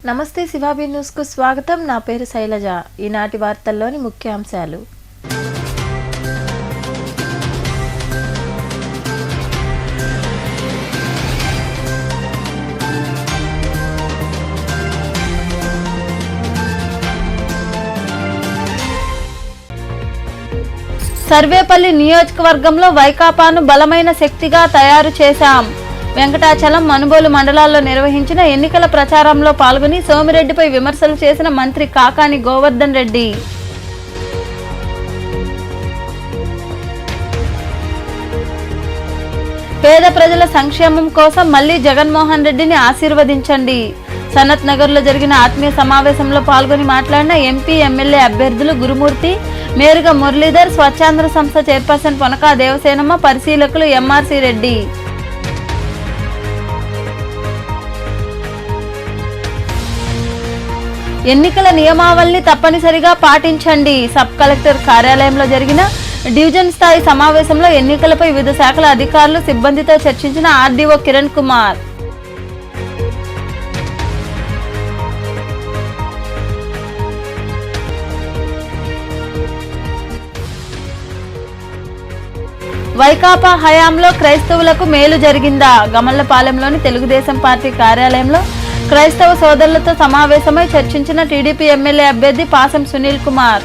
నమస్తే శివాబీ న్యూస్కు స్వాగతం. నా పేరు శైలజ. ఈనాటి వార్తల్లోని ముఖ్యాంశాలు. సర్వేపల్లి నియోజకవర్గంలో వైకాపాను బలమైన శక్తిగా తయారు చేశాం. వెంకటాచలం, మనుబోలు మండలాల్లో నిర్వహించిన ఎన్నికల ప్రచారంలో పాల్గొని సోమిరెడ్డిపై విమర్శలు చేసిన మంత్రి కాకాని గోవర్ధన్ రెడ్డి. పేద ప్రజల సంక్షేమం కోసం మళ్లీ జగన్మోహన్ రెడ్డిని ఆశీర్వదించండి. సనత్ నగర్లో జరిగిన ఆత్మీయ సమావేశంలో పాల్గొని మాట్లాడిన ఎంపీ, ఎమ్మెల్యే అభ్యర్థులు గురుమూర్తి, మేరుగ మురళీధర్, స్వచ్ఛాంధ్ర సంస్థ చైర్పర్సన్ పొనకా దేవసేనమ్మ, పరిశీలకులు ఎంఆర్సీ రెడ్డి. ఎన్నికల నియమావళిని తప్పనిసరిగా పాటించండి. సబ్ కలెక్టర్ కార్యాలయంలో జరిగిన డివిజన్ స్థాయి సమావేశంలో ఎన్నికలపై వివిధ శాఖల అధికారులు, సిబ్బందితో చర్చించిన ఆర్డీఓ కిరణ్ కుమార్. వైకాపా హయాంలో క్రైస్తవులకు మేలు జరిగిందా? గమల్లపాలెంలోని తెలుగుదేశం పార్టీ కార్యాలయంలో క్రైస్తవ సోదరులతో సమావేశమై చర్చించిన టీడీపీ ఎమ్మెల్యే అభ్యర్థి పాసం సునీల్ కుమార్.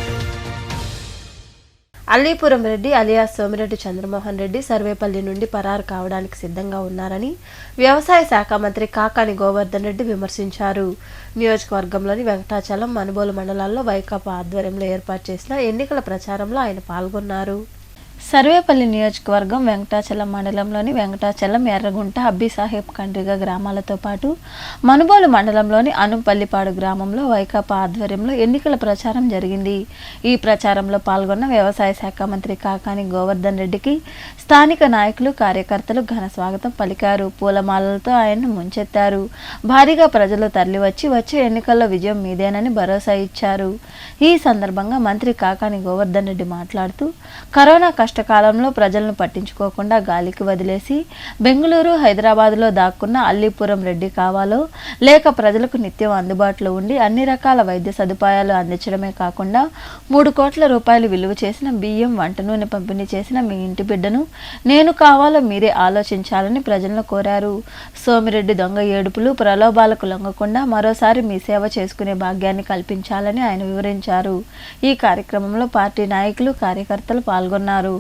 అల్లీపురం రెడ్డి అలియాస్ సోమిరెడ్డి చంద్రమోహన్ రెడ్డి సర్వేపల్లి నుండి పరారు కావడానికి సిద్ధంగా ఉన్నారని వ్యవసాయ శాఖ మంత్రి కాకాని గోవర్ధన్ రెడ్డి విమర్శించారు. నియోజకవర్గంలోని వెంకటాచలం, మనుబోలు మండలాల్లో వైకాపా ఆధ్వర్యంలో ఏర్పాటు చేసిన ఎన్నికల ప్రచారంలో ఆయన పాల్గొన్నారు. సర్వేపల్లి నియోజకవర్గం వెంకటాచలం మండలంలోని వెంకటాచలం, ఎర్రగుంట, అబ్బిసాహెబ్ కండ్రిగ గ్రామాలతో పాటు మనుబోలు మండలంలోని అనుపల్లిపాడు గ్రామంలో వైకాపా ఆధ్వర్యంలో ఎన్నికల ప్రచారం జరిగింది. ఈ ప్రచారంలో పాల్గొన్న వ్యవసాయ శాఖ మంత్రి కాకాని గోవర్ధన్ రెడ్డికి స్థానిక నాయకులు, కార్యకర్తలు ఘన స్వాగతం పలికారు. పూలమాలలతో ఆయన్ను ముంచెత్తారు. భారీగా ప్రజలు తరలివచ్చి వచ్చే ఎన్నికల్లో విజయం మీదేనని భరోసా ఇచ్చారు. ఈ సందర్భంగా మంత్రి కాకాని గోవర్ధన్ రెడ్డి మాట్లాడుతూ, కరోనా కష్టకాలంలో ప్రజలను పట్టించుకోకుండా గాలికి వదిలేసి బెంగళూరు, హైదరాబాద్లో దాక్కున్న అల్లీపురం రెడ్డి కావాలో లేక ప్రజలకు నిత్యం అందుబాటులో ఉండి అన్ని రకాల వైద్య సదుపాయాలు అందించడమే కాకుండా 3 కోట్ల రూపాయలు విలువ చేసిన బియ్యం, వంట నూనె పంపిణీ చేసిన మీ ఇంటి బిడ్డను నేను కావాలో మీరే ఆలోచించాలని ప్రజలను కోరారు. సోమిరెడ్డి దొంగ ఏడుపులు, ప్రలోభాలకు లొంగకుండా మరోసారి మీ సేవ చేసుకునే భాగ్యాన్ని కల్పించాలని ఆయన వివరించారు. ఈ కార్యక్రమంలో పార్టీ నాయకులు, కార్యకర్తలు పాల్గొన్నారు.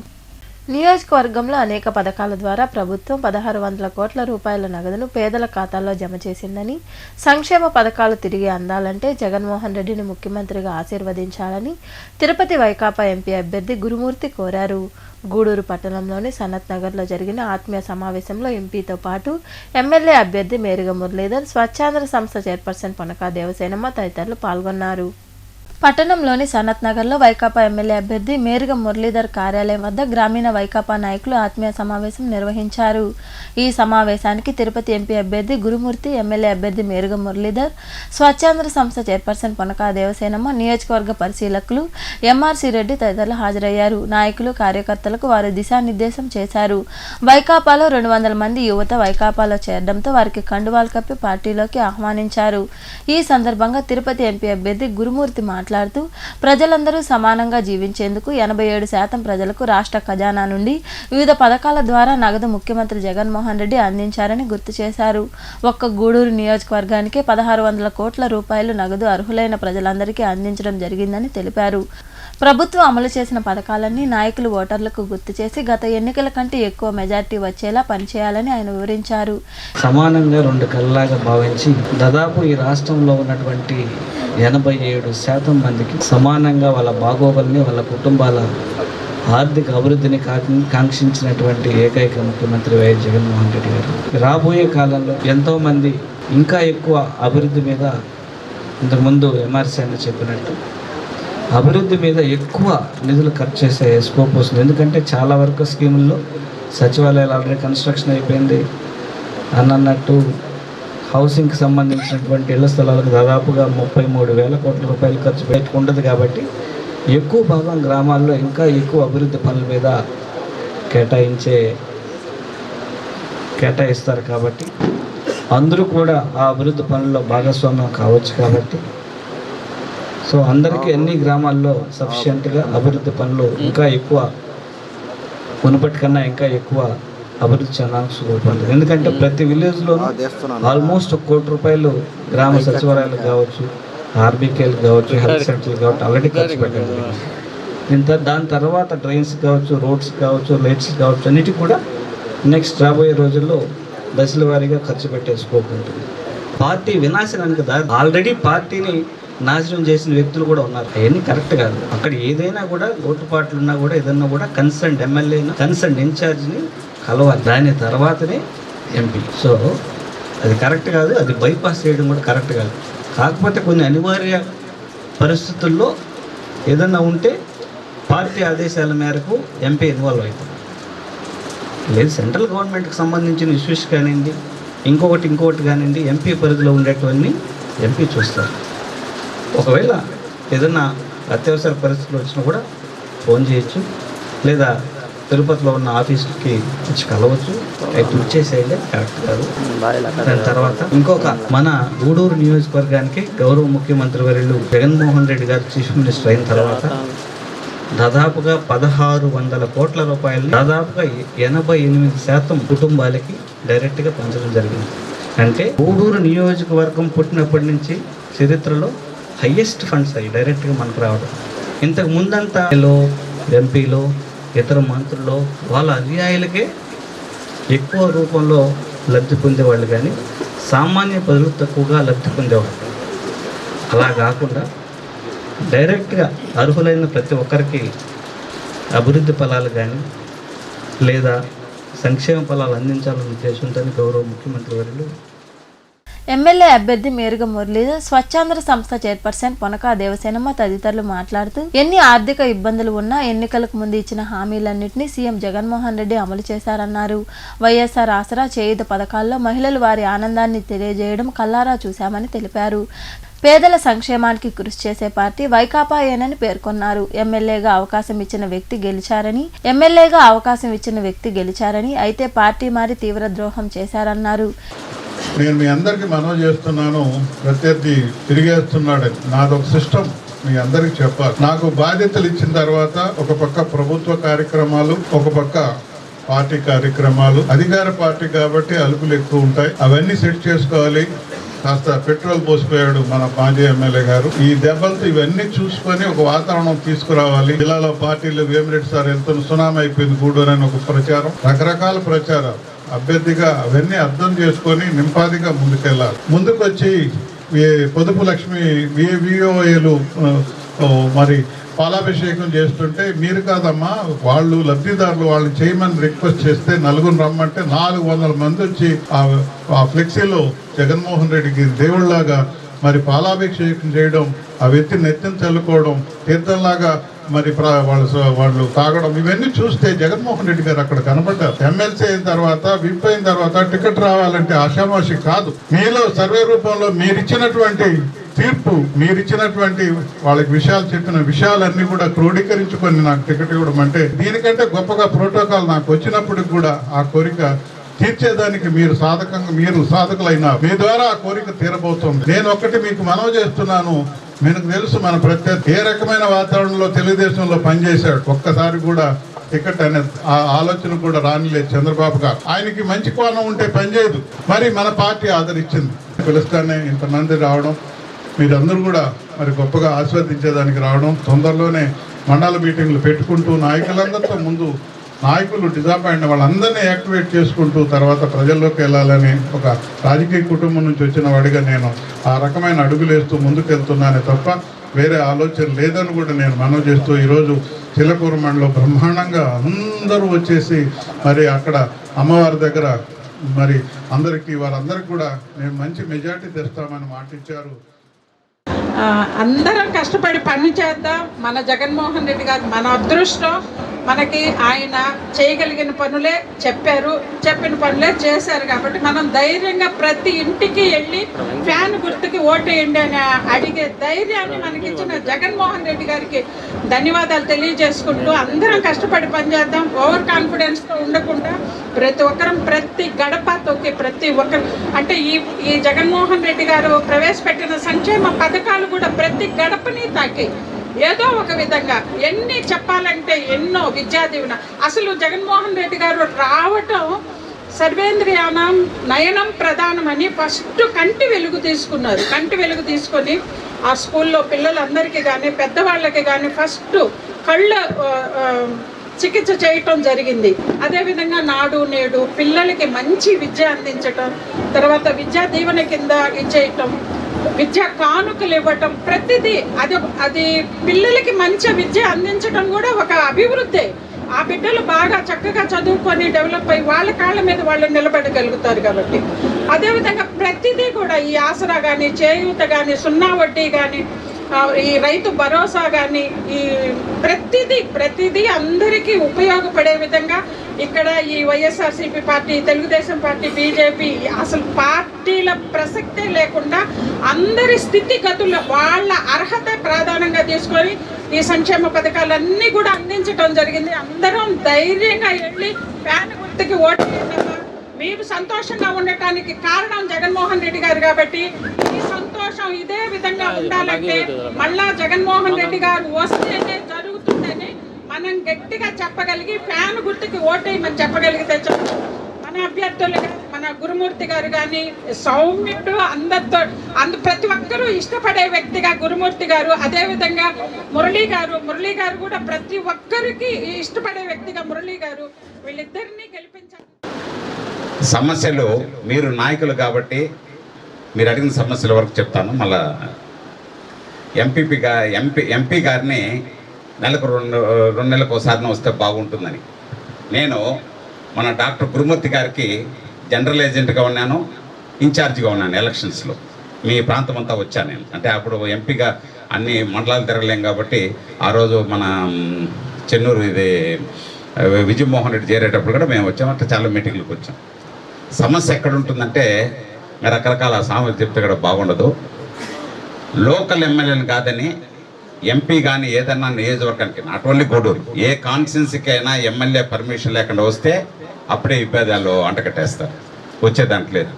నియోజకవర్గంలో అనేక పథకాల ద్వారా ప్రభుత్వం 1600 కోట్ల రూపాయల నగదును పేదల ఖాతాల్లో జమ చేసిందని, సంక్షేమ పథకాలు తిరిగి అందాలంటే జగన్మోహన్ రెడ్డిని ముఖ్యమంత్రిగా ఆశీర్వదించాలని తిరుపతి వైకాపా ఎంపీ అభ్యర్థి గురుమూర్తి కోరారు. గూడూరు పట్టణంలోని సనత్ నగర్లో జరిగిన ఆత్మీయ సమావేశంలో ఎంపీతో పాటు ఎమ్మెల్యే అభ్యర్థి మేరుగ మురళీధర్, స్వచ్ఛాంధ్ర సంస్థ చైర్పర్సన్ పొనకా దేవసేనమ్మ తదితరులు పాల్గొన్నారు. పట్టణంలోని సనత్ నగర్లో వైకాపా ఎమ్మెల్యే అభ్యర్థి మేరుగ మురళీధర్ కార్యాలయం వద్ద గ్రామీణ వైకాపా నాయకులు ఆత్మీయ సమావేశం నిర్వహించారు. ఈ సమావేశానికి తిరుపతి ఎంపీ అభ్యర్థి గురుమూర్తి, ఎమ్మెల్యే అభ్యర్థి మేరుగ మురళీధర్, స్వచ్ఛాంధ్ర సంస్థ చైర్పర్సన్ పొనకా దేవసేనమ్మ, నియోజకవర్గ పరిశీలకులు ఎంఆర్సీ రెడ్డి తదితరులు హాజరయ్యారు. నాయకులు, కార్యకర్తలకు వారు దిశానిర్దేశం చేశారు. వైకాపాలో 200 మంది యువత వైకాపాలో చేరడంతో వారికి కండువాలు కప్పి పార్టీలోకి ఆహ్వానించారు. ఈ సందర్భంగా తిరుపతి ఎంపీ అభ్యర్థి గురుమూర్తి మాట్లాడుతూ, ప్రజలందరూ సమానంగా జీవించేందుకు 87% ప్రజలకు రాష్ట్ర ఖజానా నుండి వివిధ పథకాల ద్వారా నగదు ముఖ్యమంత్రి జగన్మోహన్ రెడ్డి అందించారని గుర్తు చేశారు. ఒక్క గూడూరు నియోజకవర్గానికే 1600 కోట్ల రూపాయలు నగదు అర్హులైన ప్రజలందరికీ అందించడం జరిగిందని తెలిపారు. ప్రభుత్వం అమలు చేసిన పథకాలన్నీ నాయకులు, ఓటర్లకు గుర్తు చేసి గత ఎన్నికల కంటే ఎక్కువ మెజార్టీ వచ్చేలా పనిచేయాలని ఆయన వివరించారు. సమానంగా 2 కళ్ళలాగా భావించి దాదాపు ఈ రాష్ట్రంలో ఉన్నటువంటి 87% మందికి సమానంగా వాళ్ళ బాగోగుల్ని, వాళ్ళ కుటుంబాల ఆర్థిక అభివృద్ధిని కాంక్షించినటువంటి ఏకైక ముఖ్యమంత్రి వైఎస్ జగన్మోహన్ రెడ్డి గారు. రాబోయే కాలంలో ఎంతోమంది ఇంకా ఎక్కువ అభివృద్ధి మీద, ఇంతకుముందు ఎంఆర్సీ అని చెప్పినట్టు అభివృద్ధి మీద ఎక్కువ నిధులు ఖర్చు చేసే స్కోప్ వస్తుంది. ఎందుకంటే చాలా వరకు స్కీముల్లో సచివాలయాలు ఆల్రెడీ కన్స్ట్రక్షన్ అయిపోయింది అన్నట్టు హౌసింగ్కి సంబంధించినటువంటి ఇళ్ల స్థలాలకు దాదాపుగా 33,000 కోట్ల రూపాయలు ఖర్చు పెట్టుకుంటుంది. కాబట్టి ఎక్కువ భాగం గ్రామాల్లో ఇంకా ఎక్కువ అభివృద్ధి పనుల మీద కేటాయిస్తారు. కాబట్టి అందరూ కూడా ఆ అభివృద్ధి పనుల్లో భాగస్వామ్యం కావచ్చు కాబట్టి సో అందరికీ అన్ని గ్రామాల్లో సఫిషియెంట్గా అభివృద్ధి పనులు ఇంకా ఎక్కువ మునుపటి కన్నా ఇంకా ఎక్కువ అభివృద్ధి చెందాల్సి కోరుకుంటుంది. ఎందుకంటే ప్రతి విలేజ్లో ఆల్మోస్ట్ 1 కోటి రూపాయలు గ్రామ సచివాలయాలకు కావచ్చు, ఆర్బీకేలకు కావచ్చు, హెల్త్ సెంటర్లు కావచ్చు ఆల్రెడీ ఖర్చు పెట్టండి. దాని తర్వాత డ్రైన్స్ కావచ్చు, రోడ్స్ కావచ్చు, లైట్స్ కావచ్చు అన్నిటి కూడా నెక్స్ట్ రాబోయే రోజుల్లో దశల వారీగా ఖర్చు పెట్టే స్కోప్ ఉంటుంది. పార్టీ వినాశనానికి దారి ఆల్రెడీ పార్టీని నాశనం చేసిన వ్యక్తులు కూడా ఉన్నారు. అవన్నీ కరెక్ట్ కాదు. అక్కడ ఏదైనా కూడా లోటుపాట్లు ఉన్నా కూడా ఏదన్నా కూడా కన్సర్న్ ఎమ్మెల్యేని కన్సర్న్ ఇన్ఛార్జ్ని కలవాలి. దాని తర్వాతనే ఎంపీ. సో అది కరెక్ట్ కాదు. అది బైపాస్ చేయడం కూడా కరెక్ట్ కాదు. కాకపోతే కొన్ని అనివార్య పరిస్థితుల్లో ఏదన్నా ఉంటే పార్టీ ఆదేశాల మేరకు ఎంపీ ఇన్వాల్వ్ అవుతారు. లేదు సెంట్రల్ గవర్నమెంట్కి సంబంధించిన ఇష్యూస్ కానివ్వండి, ఇంకొకటి కానివ్వండి, ఎంపీ పరిధిలో ఉండేటివన్నీ ఎంపీ చూస్తారు. ఒకవేళ ఏదన్నా అత్యవసర పరిస్థితులు వచ్చినా కూడా ఫోన్ చేయొచ్చు, లేదా తిరుపతిలో ఉన్న ఆఫీసులకి వచ్చి కలవచ్చు. అయితే ఇచ్చేసేయండి, కరెక్ట్ కాదు. దాని తర్వాత ఇంకొక మన గూడూరు నియోజకవర్గానికి గౌరవ ముఖ్యమంత్రి వర్యులు జగన్మోహన్ రెడ్డి గారు చీఫ్ మినిస్టర్ అయిన తర్వాత దాదాపుగా 1600 కోట్ల రూపాయలు దాదాపుగా 88% కుటుంబాలకి డైరెక్ట్గా పంచడం జరిగింది. అంటే గూడూరు నియోజకవర్గం పుట్టినప్పటి నుంచి చరిత్రలో హయ్యెస్ట్ ఫండ్స్ అయ్యి డైరెక్ట్గా మనకు రావడం. ఇంతకు ముందంతా ఎంపీలో ఇతర మంత్రులు వాళ్ళ అన్యాయాలకే ఎక్కువ రూపంలో లబ్ధి పొందేవాళ్ళు, కానీ సామాన్య ప్రజలు తక్కువగా లబ్ధి పొందేవాళ్ళు. అలా కాకుండా డైరెక్ట్గా అర్హులైన ప్రతి ఒక్కరికి అభివృద్ధి ఫలాలు కానీ లేదా సంక్షేమ ఫలాలు అందించాలనే ఉద్దేశంతో గౌరవ ముఖ్యమంత్రి వర్యులు ఎమ్మెల్యే అభ్యర్థి మేరుగ మురళీధర్, స్వచ్ఛాంధ్ర సంస్థ చైర్పర్సన్ పొనకా దేవసేనమ్మ తదితరులు మాట్లాడుతూ ఎన్ని ఆర్థిక ఇబ్బందులు ఉన్నా ఎన్నికలకు ముందు ఇచ్చిన హామీలన్నింటినీ సీఎం జగన్మోహన్ రెడ్డి అమలు చేశారన్నారు. వైఎస్ఆర్ ఆసరా, చేయూత పథకాల్లో మహిళలు వారి ఆనందాన్ని తెలియజేయడం కల్లారా చూశామని తెలిపారు. పేదల సంక్షేమానికి కృషి చేసే పార్టీ వైకాపాయేనని పేర్కొన్నారు. ఎమ్మెల్యేగా అవకాశం ఇచ్చిన వ్యక్తి గెలిచారని అయితే పార్టీ మారి తీవ్ర ద్రోహం చేశారన్నారు. నేను మీ అందరికీ మనవి చేస్తున్నాను, ప్రత్యర్థి తిరిగేస్తున్నాడు. నాదొక సిస్టమ్ మీ అందరికి చెప్పాలి. నాకు బాధ్యతలు ఇచ్చిన తర్వాత ఒక పక్క ప్రభుత్వ కార్యక్రమాలు, ఒక పక్క పార్టీ కార్యక్రమాలు. అధికార పార్టీ కాబట్టి అలుపులు ఎక్కువ ఉంటాయి, అవన్నీ సెట్ చేసుకోవాలి. కాస్త పెట్రోల్ పోసిపోయాడు మన మాజీ ఎమ్మెల్యే గారు. ఈ దెబ్బలతో ఇవన్నీ చూసుకొని ఒక వాతావరణం తీసుకురావాలి. జిల్లాలో పార్టీలు వేమిరెడ్డి సార్ వెళ్తున్న సునామీ అయిపోయింది గూడూరు అని ఒక ప్రచారం, రకరకాల ప్రచారం. అభ్యర్థిగా అవన్నీ అర్థం చేసుకొని నింపాదిగా ముందుకెళ్ళాలి. ముందుకొచ్చి పొదుపు లక్ష్మి విఓఏలు మరి పాలాభిషేకం చేస్తుంటే మీరు కాదమ్మా, వాళ్ళు లబ్ధిదారులు వాళ్ళని చేయమని రిక్వెస్ట్ చేస్తే నలుగురు రమ్మంటే 400 మంది వచ్చి ఆ ఫ్లెక్సీలో జగన్మోహన్ రెడ్డికి దేవుళ్లాగా మరి పాలాభిషేకం చేయడం, ఆ వ్యక్తి నెత్తిని చల్లుకోవడం, తీర్థంలాగా మరి వాళ్ళు తాగడం, ఇవన్నీ చూస్తే జగన్మోహన్ రెడ్డి గారు అక్కడ కనబడ్డారు. ఎమ్మెల్సీ అయిన తర్వాత, విప్ అయిన తర్వాత టికెట్ రావాలంటే ఆషామాషి కాదు. మీలో సర్వే రూపంలో మీరిచ్చినటువంటి తీర్పు, మీరిచ్చినటువంటి వాళ్ళకి విషయాలు చెప్పిన విషయాలన్నీ కూడా క్రోడీకరించుకొని నాకు టికెట్ ఇవ్వడం అంటే దీనికంటే గొప్పగా ప్రోటోకాల్ నాకు వచ్చినప్పటికి కూడా ఆ కోరిక తీర్చేదానికి మీరు సాధకులైనా మీ ద్వారా ఆ కోరిక తీరబోతుంది. నేను ఒక్కటి మీకు మనవి చేస్తున్నాను, మీకు తెలుసు మన ప్రత్యర్థి ఏ రకమైన వాతావరణంలో తెలుగుదేశంలో పనిచేశాడు. ఒక్కసారి కూడా టికెట్ అనే ఆలోచన కూడా రానిలేదు చంద్రబాబు గారు. ఆయనకి మంచి కోణం ఉంటే పనిచేయదు. మరి మన పార్టీ ఆదరించింది. పిలుస్తానే ఇంతమంది రావడం, మీరందరూ కూడా మరి గొప్పగా ఆస్వాదించేదానికి రావడం, తొందరలోనే మండల మీటింగ్లు పెట్టుకుంటూ నాయకులందరితో ముందు నాయకులు డిజాపాయింట్ వాళ్ళందరినీ యాక్టివేట్ చేసుకుంటూ తర్వాత ప్రజల్లోకి వెళ్ళాలని ఒక రాజకీయ కుటుంబం నుంచి వచ్చిన వాడిగా నేను ఆ రకమైన అడుగులు వేస్తూ ముందుకెళ్తున్నానే తప్ప వేరే ఆలోచన లేదని కూడా నేను మనవి చేస్తూ ఈరోజు చిలకూరు మండలం బ్రహ్మాండంగా అందరూ వచ్చేసి మరి అక్కడ అమ్మవారి దగ్గర మరి వారందరికీ కూడా మేము మంచి మెజార్టీ తెస్తామని మాట ఇచ్చారు. అందరం కష్టపడి పని చేద్దాం. మన జగన్మోహన్ రెడ్డి గారు మన అదృష్టం. మనకి ఆయన చేయగలిగిన పనులే చెప్పారు, చెప్పిన పనులే చేశారు. కాబట్టి మనం ధైర్యంగా ప్రతి ఇంటికి వెళ్ళి ఫ్యాన్ గుర్తుకి ఓటేయండి అని అడిగే ధైర్యాన్ని మనకిచ్చిన జగన్మోహన్ రెడ్డి గారికి ధన్యవాదాలు తెలియజేసుకుంటూ, అందరం కష్టపడి పనిచేద్దాం. ఓవర్ కాన్ఫిడెన్స్తో ఉండకుండా ప్రతి ఒక్కరం ప్రతి గడప తొక్కి ప్రతి ఒక్కరు అంటే ఈ జగన్మోహన్ రెడ్డి గారు ప్రవేశపెట్టిన సంక్షేమ పథకాలు కూడా ప్రతి గడపని తాకి ఏదో ఒక విధంగా ఎన్ని చెప్పాలంటే ఎన్నో విద్యా దీవెన. అసలు జగన్మోహన్ రెడ్డి గారు రావటం సర్వేంద్రియానం నయనం ప్రధానమని ఫస్ట్ కంటి వెలుగు తీసుకున్నారు. కంటి వెలుగు తీసుకొని ఆ స్కూల్లో పిల్లలందరికీ కానీ పెద్దవాళ్ళకి కానీ ఫస్ట్ కళ్ళ చికిత్స చేయటం జరిగింది. అదేవిధంగా నాడు నేడు పిల్లలకి మంచి విద్య అందించటం, తర్వాత విద్యా దీవెన కింద ఇచ్చేయటం, విద్యా కానుకలు ఇవ్వటం, ప్రతిదీ అది పిల్లలకి మంచి విద్య అందించడం కూడా ఒక అభివృద్ధి. ఆ బిడ్డలు బాగా చక్కగా చదువుకొని డెవలప్ అయ్యి వాళ్ళ కాళ్ళ మీద వాళ్ళు నిలబడగలుగుతారు. కాబట్టి అదేవిధంగా ప్రతిదీ కూడా ఈ ఆసరా కానీ, చేయూత కానీ, సున్నా వడ్డీ కానీ, ఈ రైతు భరోసా కానీ, ఈ ప్రతిదీ అందరికీ ఉపయోగపడే విధంగా ఇక్కడ ఈ YSRCP party, Telugu Desam party, BJP అసలు పార్టీల ప్రసక్తే లేకుండా అందరి స్థితిగతులు వాళ్ళ అర్హత ప్రధానంగా తీసుకొని ఈ సంక్షేమ పథకాలన్నీ కూడా అందించడం జరిగింది. అందరం ధైర్యంగా వెళ్ళి ఫ్యాన్ గుర్తుకి ఓటు వేయడం, మీరు సంతోషంగా ఉండటానికి కారణం జగన్మోహన్ రెడ్డి గారు. కాబట్టి ఈ సంతోషం ఇదే విధంగా ఉండాలంటే మళ్ళా జగన్మోహన్ రెడ్డి గారు వస్తేనే జరుగుతుందని మనం గట్టిగా చెప్పగలిగి ఫ్యాన్ గుర్తుకి ఓటేయమని చెప్పగలిగితే మన అభ్యర్థులు మన గురుమూర్తి గారు కానీ సౌమ్యుడు, అందరితో ప్రతి ఒక్కరూ ఇష్టపడే వ్యక్తిగా గురుమూర్తి గారు, అదేవిధంగా మురళీ గారు కూడా ప్రతి ఒక్కరికి ఇష్టపడే వ్యక్తిగా మురళీ గారు, వీళ్ళిద్దరినీ గెలిపించారు. సమస్యలు మీరు నాయకులు కాబట్టి మీరు అడిగిన సమస్యల వరకు చెప్తాను. మళ్ళా ఎంపీ గారిని నెలకు రెండు నెలలకు ఒకసారి వస్తే బాగుంటుందని నేను మన డాక్టర్ గురుమూర్తి గారికి జనరల్ ఏజెంట్గా ఉన్నాను, ఇన్ఛార్జిగా ఉన్నాను ఎలక్షన్స్లో. మీ ప్రాంతం అంతా వచ్చాను నేను. అంటే అప్పుడు ఎంపీగా అన్ని మండలాలు తిరగలేం కాబట్టి ఆ రోజు మన చెన్నూరు విజయమోహన్ రెడ్డి చేరేటప్పుడు కూడా మేము వచ్చాము. అంటే చాలా మీటింగ్లకు వచ్చాం. సమస్య ఎక్కడ ఉంటుందంటే రకరకాల సామెతలు చెప్తే కూడా బాగుండదు. లోకల్ ఎమ్మెల్యేలు కాదని ఎంపీ కానీ ఏదన్నా నియోజకవర్గానికి, నాట్ ఓన్లీ గూడూరు, ఏ కాన్స్టిట్యున్సీకి అయినా ఎమ్మెల్యే పర్మిషన్ లేకుండా వస్తే అప్పుడే విభేదాలు అంటకట్టేస్తారు. వచ్చేదానికి లేదు.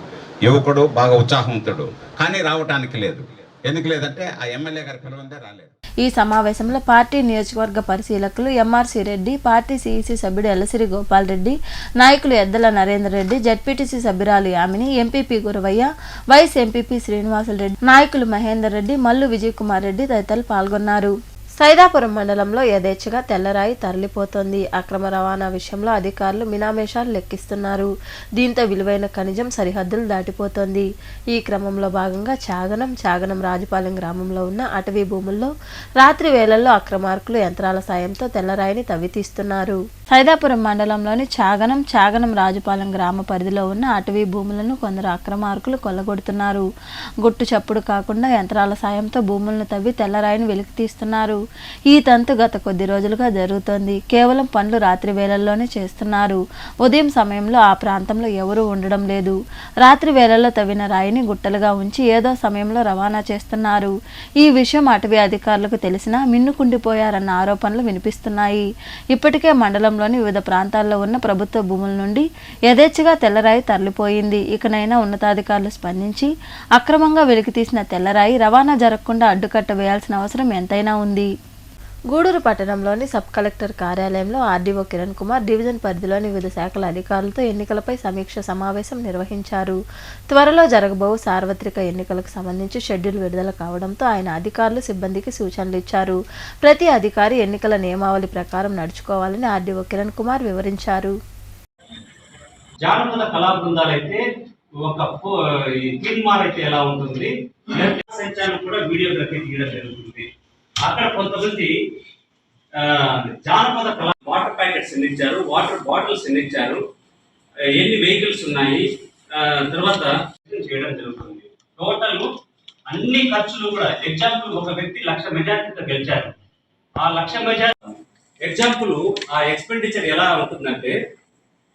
యువకుడు బాగా ఉత్సాహవంతుడు కానీ రావటానికి లేదు. ఎందుకు లేదంటే ఆ ఎమ్మెల్యే గారి పిలవందే రాలేదు. ఈ సమావేశంలో పార్టీ నియోజకవర్గ పరిశీలకులు ఎంఆర్సీ రెడ్డి, పార్టీ సీఈసీ సభ్యుడు ఎల్లసిరి గోపాల్ రెడ్డి, నాయకులు ఎద్దల నరేందర్ రెడ్డి, జెడ్పీటీసీ సభ్యురాలు Yamini, MPP Guravayya, vice MPP Srinivasulu Reddy, నాయకులు మహేందర్ రెడ్డి, మల్లు విజయ్ కుమార్ రెడ్డి తదితరులు పాల్గొన్నారు. సైదాపురం మండలంలో యథేచ్ఛగా తెల్లరాయి తరలిపోతోంది. అక్రమ రవాణా విషయంలో అధికారులు మినామేషాలు లెక్కిస్తున్నారు. దీంతో విలువైన ఖనిజం సరిహద్దులు దాటిపోతోంది. ఈ క్రమంలో భాగంగా చాగనం రాజుపాలెం గ్రామంలో ఉన్న అటవీ భూముల్లో రాత్రి వేళల్లో అక్రమార్కులు యంత్రాల సాయంతో తెల్లరాయిని తవ్వితీస్తున్నారు. సైదాపురం మండలంలోని చాగనం రాజుపాలెం గ్రామ పరిధిలో ఉన్న అటవీ భూములను కొందరు అక్రమార్కులు కొల్లగొడుతున్నారు. గుట్టు చప్పుడు కాకుండా యంత్రాల సాయంతో భూములను తవ్వి తెల్లరాయిని వెలికి తీస్తున్నారు. ఈ తంతు గత కొద్ది రోజులుగా జరుగుతోంది. కేవలం పనులు రాత్రి వేళల్లోనే చేస్తున్నారు. ఉదయం సమయంలో ఆ ప్రాంతంలో ఎవరూ ఉండడం లేదు. రాత్రి వేళల్లో తవ్విన రాయిని గుట్టలుగా ఉంచి ఏదో సమయంలో రవాణా చేస్తున్నారు. ఈ విషయం అటవీ అధికారులకు తెలిసినా మిన్నుకుండిపోయారన్న ఆరోపణలు వినిపిస్తున్నాయి. ఇప్పటికే మండలంలోని వివిధ ప్రాంతాల్లో ఉన్న ప్రభుత్వ భూముల నుండి యథేచ్ఛగా తెల్లరాయి తరలిపోయింది. ఇకనైనా ఉన్నతాధికారులు స్పందించి అక్రమంగా వెలికితీసిన తెల్లరాయి రవాణా జరగకుండా అడ్డుకట్ట వేయాల్సిన అవసరం ఎంతైనా ఉంది. గూడూరు పట్టణంలోని సబ్ కలెక్టర్ కార్యాలయంలో ఆర్డీఓ కిరణ్ కుమార్ డివిజన్ పరిధిలోని వివిధ శాఖల అధికారులతో ఎన్నికలపై సమీక్ష సమావేశం నిర్వహించారు. త్వరలో జరగబోవు సార్వత్రిక ఎన్నికలకు సంబంధించి షెడ్యూల్ విడుదల కావడంతో ఆయన అధికారులు సిబ్బందికి సూచనలు ఇచ్చారు. ప్రతి అధికారి ఎన్నికల నియమావళి ప్రకారం నడుచుకోవాలని ఆర్డీఓ కిరణ్ కుమార్ వివరించారు. జానపద కళా బృందాలైతే ఒక తీర్మానం అయితే ఎలా ఉంటుంది, సంచారం కూడా వీడియోగ్రఫీ తీయడం జరుగుతుంది. అక్కడ కొంతమంది జానపద కళా వాటర్ ప్యాకెట్స్ ఎన్ని ఇచ్చారు, వాటర్ బాటిల్స్ ఎన్ని ఇచ్చారు, ఎన్ని వెహికల్స్ ఉన్నాయి, తర్వాత చేయడం జరుగుతుంది. టోటల్ అన్ని ఖర్చులు కూడా, ఎగ్జాంపుల్ ఒక వ్యక్తి 1,00,000 మెజార్టీతో గెలిచారు. ఆ 1,00,000 మెజార్టీ ఎగ్జాంపుల్ ఆ ఎక్స్పెండిచర్ ఎలా ఉంటుందంటే,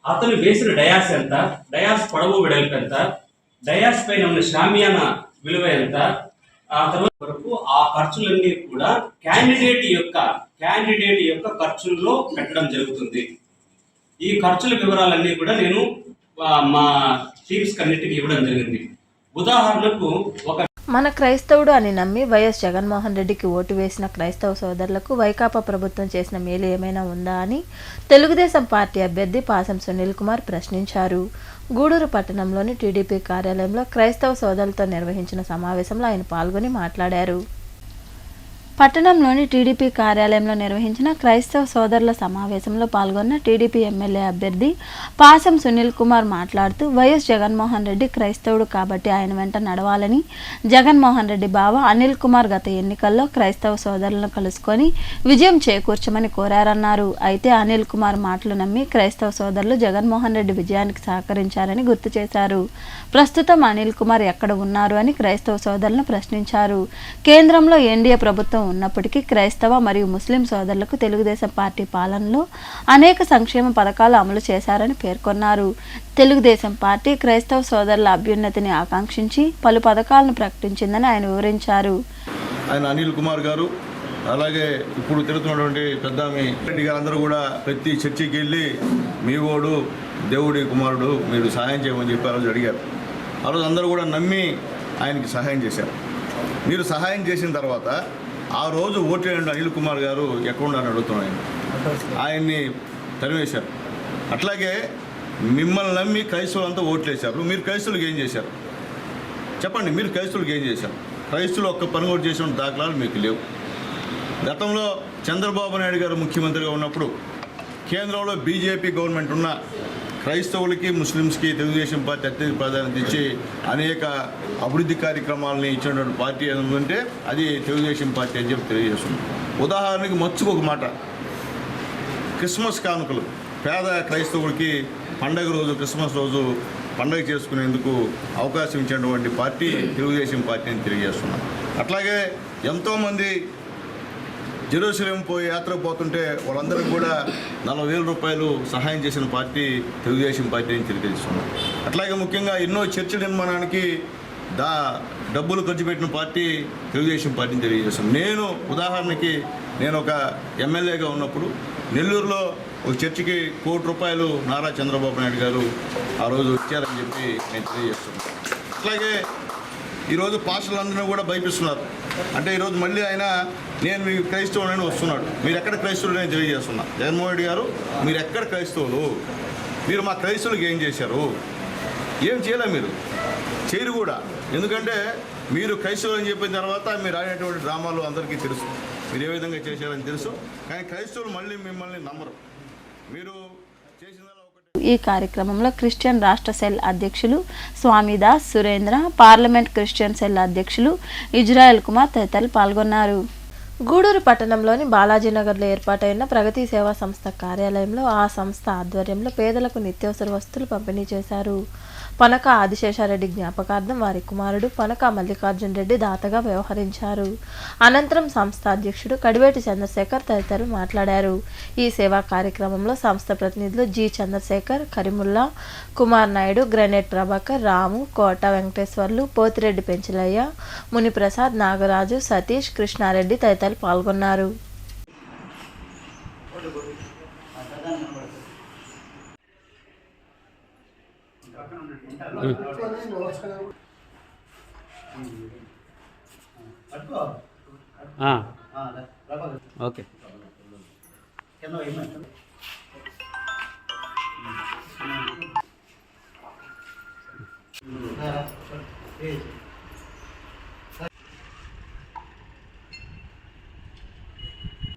అతను వేసిన డయాస్ ఎంత, డయాస్ పొడవు వెడల్పు ఎంత, డయాస్ పైన ఉన్న షామియానా విలువ ఎంత, ఆ తర్వాత వరకు ఆ ఖర్చులన్నీ కూడా క్యాండిడేట్ యొక్క ఖర్చుల్లో పెట్టడం జరుగుతుంది. ఈ ఖర్చుల వివరాలన్నీ కూడా నేను మా టీమ్స్ కన్నిటికి ఇవ్వడం జరిగింది. ఉదాహరణకు మన క్రైస్తవుడు అని నమ్మి వైఎస్ జగన్మోహన్ రెడ్డికి ఓటు వేసిన క్రైస్తవ సోదరులకు వైకాపా ప్రభుత్వం చేసిన మేలు ఏమైనా ఉందా అని తెలుగుదేశం పార్టీ అభ్యర్థి పాసం సునీల్ కుమార్ ప్రశ్నించారు. గూడూరు పట్టణంలోని టీడీపీ కార్యాలయంలో క్రైస్తవ సోదరులతో నిర్వహించిన సమావేశంలో ఆయన పాల్గొని మాట్లాడారు. పట్టణంలోని టీడీపీ కార్యాలయంలో నిర్వహించిన క్రైస్తవ సోదరుల సమావేశంలో పాల్గొన్న టీడీపీ ఎమ్మెల్యే అభ్యర్థి పాసం సునీల్ కుమార్ మాట్లాడుతూ, వైఎస్ జగన్మోహన్ రెడ్డి క్రైస్తవుడు కాబట్టి ఆయన వెంట నడవాలని జగన్మోహన్ రెడ్డి బావ అనిల్ కుమార్ గత ఎన్నికల్లో క్రైస్తవ సోదరులను కలుసుకొని విజయం చేకూర్చమని కోరారన్నారు. అయితే అనిల్ కుమార్ మాటలు నమ్మి క్రైస్తవ సోదరులు జగన్మోహన్ రెడ్డి విజయానికి సహకరించారని గుర్తు చేశారు. ప్రస్తుతం అనిల్ కుమార్ ఎక్కడ ఉన్నారు అని క్రైస్తవ సోదరులను ప్రశ్నించారు. కేంద్రంలో ఎన్డీఏ ప్రభుత్వం ఉన్నప్పటికీ క్రైస్తవ మరియు ముస్లిం సోదరులకు తెలుగుదేశం పార్టీ పాలనలో అనేక సంక్షేమ పథకాలు అమలు చేశారని పేర్కొన్నారు. తెలుగుదేశం పార్టీ క్రైస్తవ సోదరుల అభ్యున్నతిని ఆకాంక్షించి పలు పథకాలను ప్రకటించిందని ఆయన వివరించారు. ఆయన అనిల్ కుమార్ గారు, అలాగే ఇప్పుడు తిరుగుతున్నటువంటి పెద్దామి రెడ్డి గారు అందరూ కూడా ప్రతి చర్చికి వెళ్ళి మీ ఓడు దేవుడి కుమారుడు, మీరు సహాయం చేయమని చెప్పి ఆ రోజు అడిగారు. ఆ రోజు అందరూ కూడా నమ్మి ఆయనకి సహాయం చేశారు. మీరు సహాయం చేసిన తర్వాత ఆ రోజు ఓట్లేయండి అనిల్ కుమార్ గారు ఎక్కడున్నారని అడుగుతున్నాను. ఆయన్ని తరివేశారు. అట్లాగే మిమ్మల్ని నమ్మి క్రైస్తవులంతా ఓట్లేశారు. మీరు క్రైస్తవులకు ఏం చేశారు చెప్పండి? మీరు క్రైస్తవులకు ఏం చేశారు? క్రైస్తవులు ఒక్క పని కూడా చేసిన దాఖలాలు మీకు లేవు. గతంలో చంద్రబాబు నాయుడు గారు ముఖ్యమంత్రిగా ఉన్నప్పుడు కేంద్రంలో బీజేపీ గవర్నమెంట్ ఉన్న క్రైస్తవులకి ముస్లిమ్స్కి తెలుగుదేశం పార్టీ అత్యధిక ప్రాధాన్యత ఇచ్చి అనేక అభివృద్ధి కార్యక్రమాలని ఇచ్చినటువంటి పార్టీ ఏంటంటే అది తెలుగుదేశం పార్టీ అని చెప్పి తెలియజేస్తుంది. ఉదాహరణకి మచ్చుకు ఒక మాట, క్రిస్మస్ కానుకలు పేద క్రైస్తవులకి పండగ రోజు క్రిస్మస్ రోజు పండగ చేసుకునేందుకు అవకాశం ఇచ్చినటువంటి పార్టీ తెలుగుదేశం పార్టీ అని తెలియజేస్తున్నాం. అట్లాగే ఎంతోమంది జెరూసలేం పోయి యాత్ర పోతుంటే వాళ్ళందరికీ కూడా 40,000 రూపాయలు సహాయం చేసిన పార్టీ తెలుగుదేశం పార్టీ అని తెలియజేస్తున్నాం. అట్లాగే ముఖ్యంగా ఎన్నో చర్చల నిర్మాణానికి డబ్బులు ఖర్చు పెట్టిన పార్టీ తెలుగుదేశం పార్టీని తెలియజేస్తున్నాం. ఉదాహరణకి నేను ఒక ఎమ్మెల్యేగా ఉన్నప్పుడు నెల్లూరులో ఒక చర్చికి ₹1,00,00,000 నారా చంద్రబాబు నాయుడు గారు ఆ రోజు ఇచ్చారని చెప్పి నేను తెలియజేస్తున్నాను. అట్లాగే ఈరోజు పాస్టర్లందరూ కూడా భయపిస్తున్నారు. అంటే ఈరోజు మళ్ళీ ఆయన నేను మీ క్రైస్తవులని వస్తున్నాడు. మీరు ఎక్కడ క్రైస్తవులు నేను తెలియజేస్తున్నా. జగన్మోహన్ రెడ్డి గారు, మీరు ఎక్కడ క్రైస్తవులు? మీరు మా క్రైస్తవులకు ఏం చేశారు? ఏం చేయలే, మీరు చేయరు కూడా. ఎందుకంటే మీరు క్రైస్తవులు అని చెప్పిన తర్వాత మీరు ఆడినటువంటి డ్రామాలు అందరికీ తెలుసు, మీరు ఏ విధంగా చేశారని తెలుసు. కానీ క్రైస్తవులు మళ్ళీ మిమ్మల్ని నమ్మరు. మీరు చేసిన ఈ కార్యక్రమంలో క్రిస్టియన్ రాష్ట్ర సెల్ అధ్యక్షులు Swamidas Surendra, parliament Christian cell అధ్యక్షులు ఇజ్రాయెల్ కుమార్ తదితరులు పాల్గొన్నారు. గూడూరు పట్టణంలోని బాలాజీనగర్లో ఏర్పాటైన ప్రగతి సేవా సంస్థ కార్యాలయంలో ఆ సంస్థ ఆధ్వర్యంలో పేదలకు నిత్యావసర వస్తువులు పంపిణీ చేశారు. పనక ఆదిశేషారెడ్డి జ్ఞాపకార్థం వారి కుమారుడు పనక మల్లికార్జున రెడ్డి దాతగా వ్యవహరించారు. అనంతరం సంస్థ అధ్యక్షుడు కడివేటి చంద్రశేఖర్ తదితరులు మాట్లాడారు. ఈ సేవా కార్యక్రమంలో సంస్థ ప్రతినిధులు జి చంద్రశేఖర్, కరీముల్లా, కుమార్ నాయుడు, గ్రెనేట్ ప్రభాకర్, రాము, కోట వెంకటేశ్వర్లు, పోతిరెడ్డి పెంచలయ్య, మునిప్రసాద్, నాగరాజు, సతీష్, కృష్ణారెడ్డి తదితరులు పాల్గొన్నారు. ఓకే.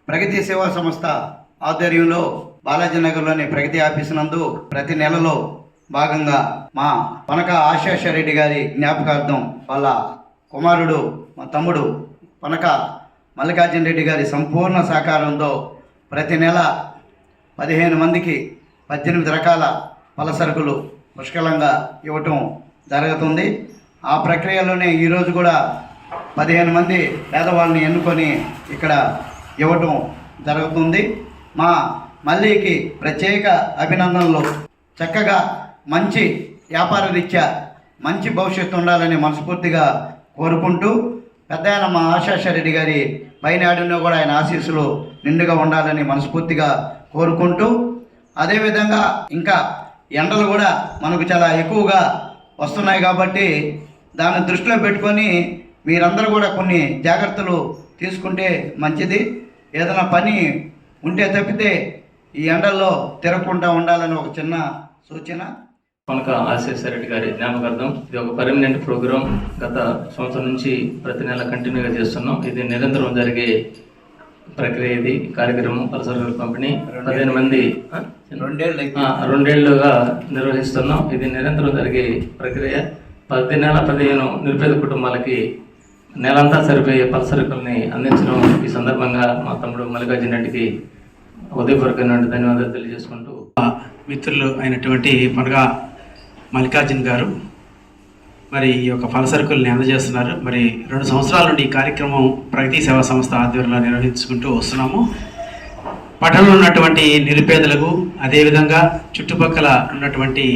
ప్రగతి సేవా సంస్థ ఆధ్వర్యంలో బాలాజీనగర్లోని ప్రగతి ఆఫీసు నందు ప్రతి నెలలో భాగంగా మా పనక ఆశేషారెడ్డి గారి జ్ఞాపకార్థం వాళ్ళ కుమారుడు మా తమ్ముడు పనక మల్లికార్జున రెడ్డి గారి సంపూర్ణ సహకారంతో ప్రతి నెల 15 మందికి 18 రకాల పలసరుకులు పుష్కలంగా ఇవ్వటం జరుగుతుంది. ఆ ప్రక్రియలోనే ఈరోజు కూడా 15 మంది పేదవాళ్ళని ఎన్నుకొని ఇక్కడ ఇవ్వటం జరుగుతుంది. మా మల్లికి ప్రత్యేక అభినందనలు. చక్కగా మంచి వ్యాపార రీత్యా మంచి భవిష్యత్తు ఉండాలని మనస్ఫూర్తిగా కోరుకుంటూ, పెద్దాయన మా ఆశాషారెడ్డి గారి పైనాడులో కూడా ఆయన ఆశీస్సులు నిండుగా ఉండాలని మనస్ఫూర్తిగా కోరుకుంటూ, అదేవిధంగా ఇంకా ఎండలు కూడా మనకు చాలా ఎక్కువగా వస్తున్నాయి కాబట్టి దాన్ని దృష్టిలో పెట్టుకొని మీరందరూ కూడా కొన్ని జాగ్రత్తలు తీసుకుంటే మంచిది. ఏదైనా పని ఉంటే తప్పితే ఈ ఎండల్లో తిరగకుండా ఉండాలని ఒక చిన్న సూచన. కొనక ఆశీస్సారెడ్డి గారి జ్ఞాపకార్థం ఇది ఒక పర్మనెంట్ ప్రోగ్రాం. గత సంవత్సరం నుంచి ప్రతి నెల కంటిన్యూగా చేస్తున్నాం. ఇది నిరంతరం జరిగే ప్రక్రియ. ఇది కార్యక్రమం పలసరుల పంపిణీ 15 మంది 2 ఏళ్లుగా నిర్వహిస్తున్నాం. ఇది నిరంతరం జరిగే ప్రక్రియ. 15 నిరుపేద కుటుంబాలకి నెలంతా సరిపోయే పలసరుకుల్ని అందించడం ఈ సందర్భంగా మా తమ్ముడు మల్లికార్జున రెడ్డికి ఉదయపూర్వకమైన ధన్యవాదాలు తెలియజేసుకుంటూ, మిత్రులు అయినటువంటి పనగా మల్లికార్జున గారు మరి ఈ యొక్క పలసరుకుల్ని అందజేస్తున్నారు. మరి 2 సంవత్సరాల నుండి ఈ కార్యక్రమం ప్రగతి సేవా సంస్థ ఆధ్వర్యంలో నిర్వహించుకుంటూ వస్తున్నాము. పట్టణంలో ఉన్నటువంటి నిరుపేదలకు, అదేవిధంగా చుట్టుపక్కల ఉన్నటువంటి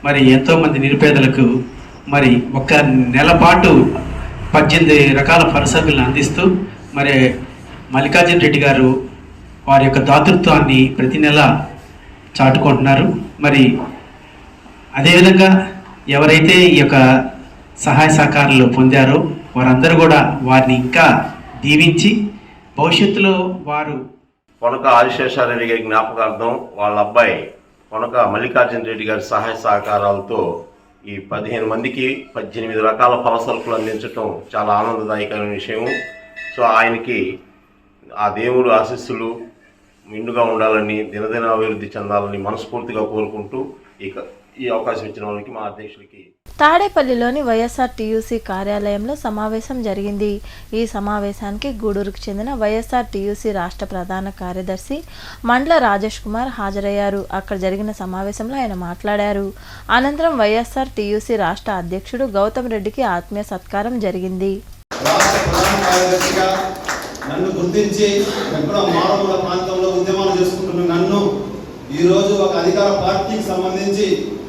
మరి ఎంతోమంది నిరుపేదలకు మరి ఒక నెల పాటు 18 రకాల పలసరుకులను అందిస్తూ మరి మల్లికార్జున రెడ్డి గారు వారి యొక్క దాతృత్వాన్ని ప్రతి నెల చాటుకుంటున్నారు. మరి అదేవిధంగా ఎవరైతే ఈ యొక్క సహాయ సహకారాలు పొందారో వారందరూ కూడా వారిని ఇంకా దీవించి భవిష్యత్తులో వారు కొనక ఆదిశేషారెడ్డి గారి జ్ఞాపకార్థం వాళ్ళ అబ్బాయి కొనక మల్లికార్జున రెడ్డి గారి సహాయ సహకారాలతో ఈ 15 మందికి 18 రకాల పలసరుకులు అందించడం చాలా ఆనందదాయకమైన విషయం. సో ఆయనకి ఆ దేవుడు ఆశీస్సులు నిండుగా ఉండాలని, దినదిన అభివృద్ధి చెందాలని మనస్ఫూర్తిగా కోరుకుంటూ ఈ అవకాశం ఇచ్చిన వాళ్ళకి మా అధ్యక్షులకి. తాడేపల్లిలోని వైఎస్ఆర్ టీయూసీ కార్యాలయంలో సమావేశం జరిగింది. ఈ సమావేశానికి గూడూరుకు చెందిన వైఎస్ఆర్ టీయూసీ రాష్ట్ర ప్రధాన కార్యదర్శి మండల రాజేష్ కుమార్ హాజరయ్యారు. అక్కడ జరిగిన సమావేశంలో ఆయన మాట్లాడారు. అనంతరం వైఎస్ఆర్ టీయూసీ రాష్ట్ర అధ్యక్షుడు గౌతమ్ రెడ్డికి ఆత్మీయ సత్కారం జరిగింది. నన్ను గుర్తించి ఎక్కడో మారుమూల ప్రాంతంలో ఉద్యమాలు చేసుకుంటున్న నన్ను ఈరోజు ఒక అధికార పార్టీకి సంబంధించి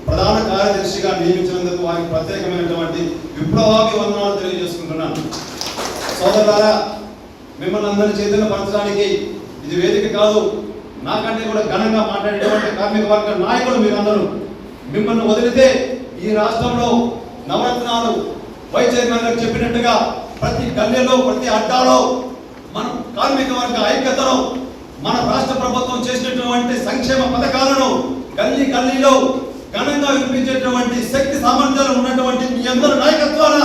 ప్రధాన కార్యదర్శిగా నియమించినందుకు వారికి ప్రత్యేకమైనటువంటి విప్లవాభి వందనాలు తెలియజేసుకుంటున్నాను. సోదరులారా, మిమ్మల్ని అందరినీ చైతన్యపరచడానికి ఇది వేదిక కాదు. నాకంటే కూడా ఘనంగా మాట్లాడేటువంటి కార్మిక వర్గ నాయకులు మీరందరూ. మిమ్మల్ని వదిలితే ఈ రాష్ట్రంలో నవరత్నాలు వైస్ చైర్మన్ గారు చెప్పినట్టుగా ప్రతి గల్లీలో, ప్రతి అడ్డాలో మనం కార్మిక వర్గ ఐక్యతను, మన రాష్ట్ర ప్రభుత్వం చేసినటువంటి సంక్షేమ పథకాలను గల్లీ గల్లీలో ఘనంగా వినిపించేటువంటి శక్తి సామర్థ్యాలు ఉన్నటువంటి మీ అందరి నాయకత్వాన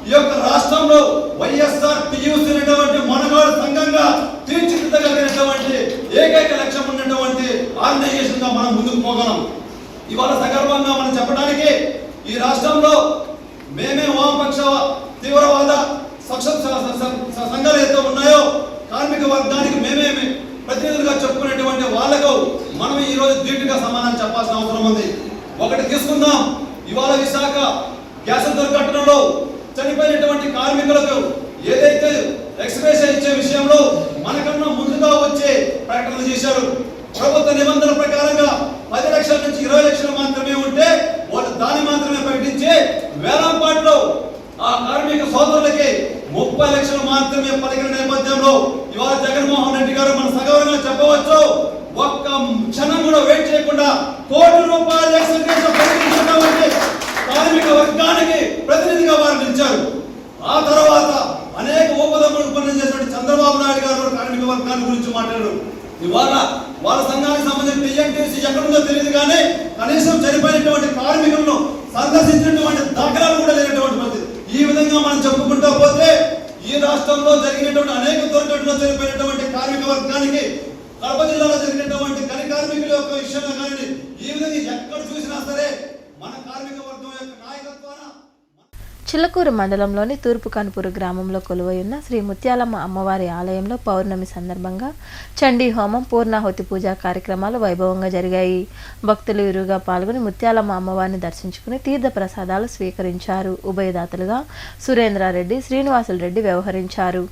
ఈ యొక్క రాష్ట్రంలో వైఎస్ఆర్ టీయూసీ అనేటువంటి మనగాడు సంఘంగా తీర్చిదిద్దగలిగినటువంటి ఏకైక లక్ష్యం ఉన్నటువంటి ఆర్గనైజేషన్ గా మనం ముందుకు పోగలం. ఇవాళ సగర్వంగా మనం చెప్పడానికి ఈ రాష్ట్రంలో మేమే వామపక్ష తీవ్రవాద సంఘాలు ఏదో ఉన్నాయో కార్మిక వర్గానికి మేమేమి ప్రతినిధులుగా చెప్పుకునేటువంటి వాళ్లకు మనం ఈ రోజు ధీటుగా సమాధానం చెప్పాల్సిన అవసరం ఉంది. ఒకటి తీసుకుందాం. ఇవాళ విశాఖ గ్యాస్ దుర్ఘటనలో చనిపోయినటువంటి కార్మికులకు ఏదైతే ఎక్స్‌గ్రేషియా ఇచ్చే విషయంలో మనకన్నా ముందుగా వచ్చే ప్రకటనలు చేశారు. ప్రభుత్వ నిబంధనల ప్రకారంగా 10 లక్షల నుంచి 20 లక్షలు మాత్రమే ఉంటే వాళ్ళు దాన్ని మాత్రమే ప్రకటించి వేలంపాట్లో ఆ కార్మిక సోదరులకి 30 లక్షలు మాత్రమే పలికిన నేపథ్యంలో ఇవాళ జగన్మోహన్ రెడ్డి గారు మన సగౌరవంగా చెప్పవచ్చు, ఒక్క క్షణం కూడా వెయిట్ చేయకుండా ₹1 కోటి కార్మిక వర్గానికి ప్రతినిధిగా వారు నిలిచారు. ఆ తర్వాత అనేక ఉపదములు పనులు చేసినటువంటి చంద్రబాబు నాయుడు గారు కార్మిక వర్గాన్ని గురించి మాట్లాడారు. ఇవాళ వాళ్ళ సంఘానికి సంబంధించిన టీఎన్టీసీ ఎక్కడుందో తెలియదు, కానీ కనీసం చనిపోయినటువంటి కార్మికులను సందర్శించినటువంటి దాఖలాలు కూడా లేనటువంటి పరిస్థితి. ఈ విధంగా మనం చెప్పుకుంటూ పోతే ఈ రాష్ట్రంలో జరిగినటువంటి అనేక దుర్ఘటనలు చనిపోయినటువంటి కార్మిక వర్గానికి, కడప జిల్లాలో జరిగినటువంటి గని కార్మికుల యొక్క విషయంలో కానీ ఈ విధంగా ఎక్కడ చూసినా సరే మన కార్మిక వర్గం యొక్క నాయకత్వాన. చిల్లకూరు మండలంలోని తూర్పు కనుపూరు గ్రామంలో కొలువైయున్న శ్రీ ముత్యాలమ్మ అమ్మవారి ఆలయంలో పౌర్ణమి సందర్భంగా చండీ హోమం, పూర్ణాహుతి పూజా కార్యక్రమాలు వైభవంగా జరిగాయి. భక్తులు ఇరుగా పాల్గొని ముత్యాలమ్మ అమ్మవారిని దర్శించుకుని తీర్థ ప్రసాదాలు స్వీకరించారు. ఉభయదాతలుగా సురేంద్రారెడ్డి, శ్రీనివాసులు రెడ్డి వ్యవహరించారు.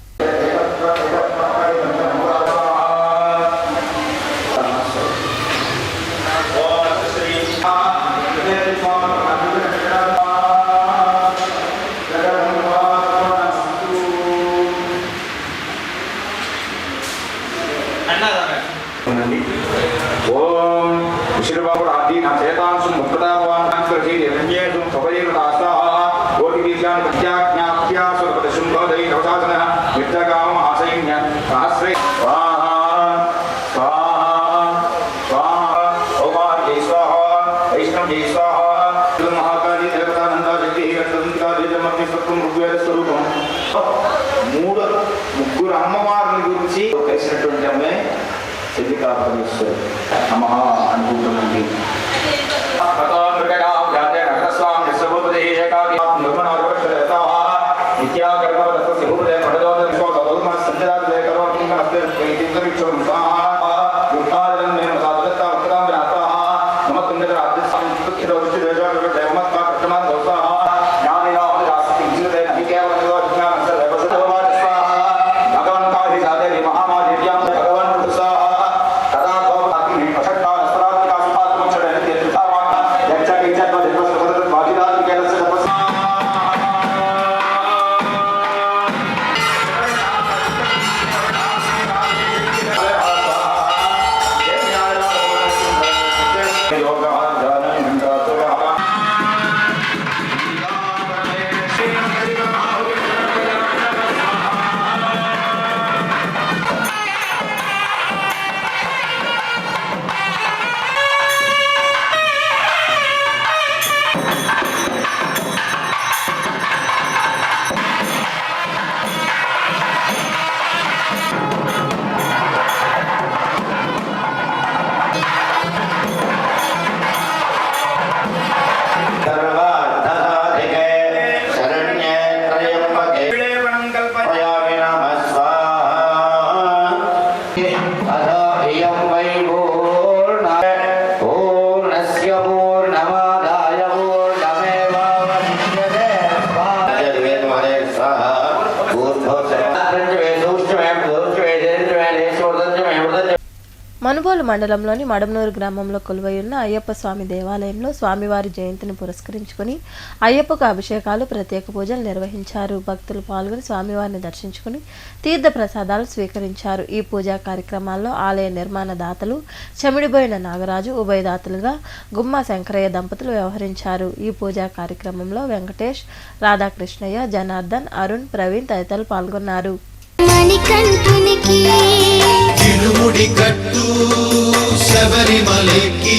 ముగ్గురు అమ్మవారిని గురించి తెలిసినటువంటి అమ్మే సిద్ధికా పరమేశ్వరి నమః అనుకుంటున్నాండి. మనుబోలు మండలంలోని మడమనూరు గ్రామంలో కొలువై ఉన్న అయ్యప్ప స్వామి దేవాలయంలో స్వామివారి జయంతిని పురస్కరించుకుని అయ్యప్పకు అభిషేకాలు, ప్రత్యేక పూజలు నిర్వహించారు. భక్తులు పాల్గొని స్వామివారిని దర్శించుకుని తీర్థ ప్రసాదాలు స్వీకరించారు. ఈ పూజా కార్యక్రమాల్లో ఆలయ నిర్మాణ దాతలు చెమిడిబోయిన నాగరాజు, ఉభయదాతలుగా గుమ్మా శంకరయ్య దంపతులు వ్యవహరించారు. ఈ పూజా కార్యక్రమంలో వెంకటేష్, రాధాకృష్ణయ్య, జనార్దన్, అరుణ్, ప్రవీణ్ తదితరులు పాల్గొన్నారు. తిరుముడి కట్టు శబరిమలకి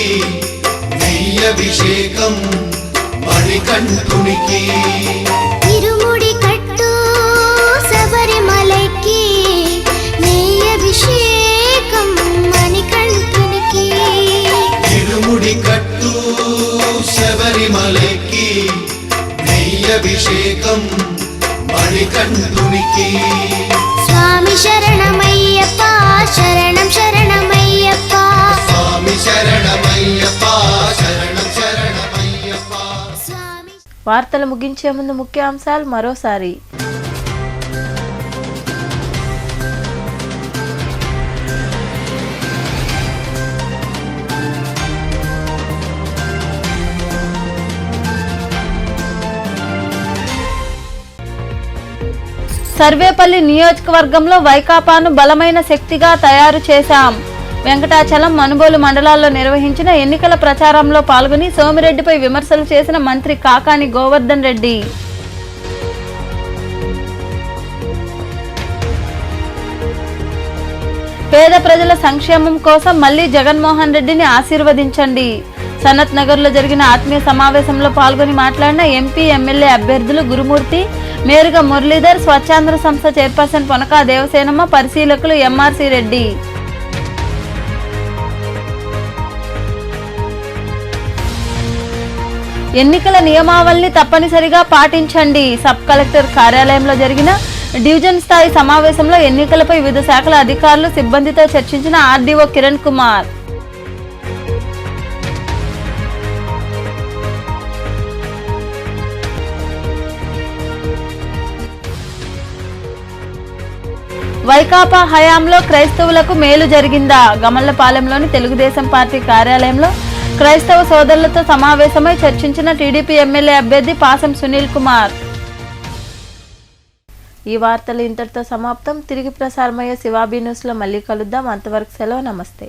నెయ్యభిషేకం మణికంఠునికి. తిరుముడి కట్టు శబరిమలకి నెయ్యభిషేకం మణికంఠునికి. తిరుముడి కట్టు శబరిమలకి నెయ్యభిషేకం మణికంఠునికి. స్వామి శరణమయ్యప్ప శరణం శరణమయ్యప్ప. స్వామి శరణమయ్యప్ప శరణం శరణమయ్యప్ప. వార్తలు ముగించే ముందు ముఖ్యాంశాలు మరోసారి. సర్వేపల్లి నియోజకవర్గంలో వైకాపాను బలమైన శక్తిగా తయారు చేశాం. వెంకటాచలం, మనుబోలు మండలాల్లో నిర్వహించిన ఎన్నికల ప్రచారంలో పాల్గొని సోమిరెడ్డిపై విమర్శలు చేసిన మంత్రి కాకాని గోవర్ధన్ రెడ్డి. పేద ప్రజల సంక్షేమం కోసం మళ్లీ జగన్మోహన్ రెడ్డిని ఆశీర్వదించండి. సనత్ నగర్లో జరిగిన ఆత్మీయ సమావేశంలో పాల్గొని మాట్లాడిన ఎంపీ, ఎమ్మెల్యే అభ్యర్థులు గురుమూర్తి, మేరుగా మురళీధర్, స్వచ్ఛాంధ్ర సంస్థ చైర్పర్సన్ పొనకా దేవసేనమ్మ, పరిశీలకులు ఎంఆర్సి రెడ్డి. ఎన్నికల నియమావళిని తప్పనిసరిగా పాటించండి. సబ్ కలెక్టర్ కార్యాలయంలో జరిగిన డివిజన్ స్థాయి సమావేశంలో ఎన్నికలపై వివిధ శాఖల అధికారులు, సిబ్బందితో చర్చించిన ఆర్డీఓ కిరణ్ కుమార్. వైకాపా హయాంలో క్రైస్తవులకు మేలు జరిగిందా? గమల్లపాలెంలోని తెలుగుదేశం పార్టీ కార్యాలయంలో క్రైస్తవ సోదరులతో సమావేశమై చర్చించిన టీడీపీ ఎమ్మెల్యే అభ్యర్థి పాసం సునీల్ కుమార్. ఈ వార్తలు ఇంతటితో సమాప్తం. తిరిగి ప్రసారమయ్యే శివాబీ న్యూస్లో మళ్ళీ కలుద్దాం. అంతవరకు సెలవు. నమస్తే.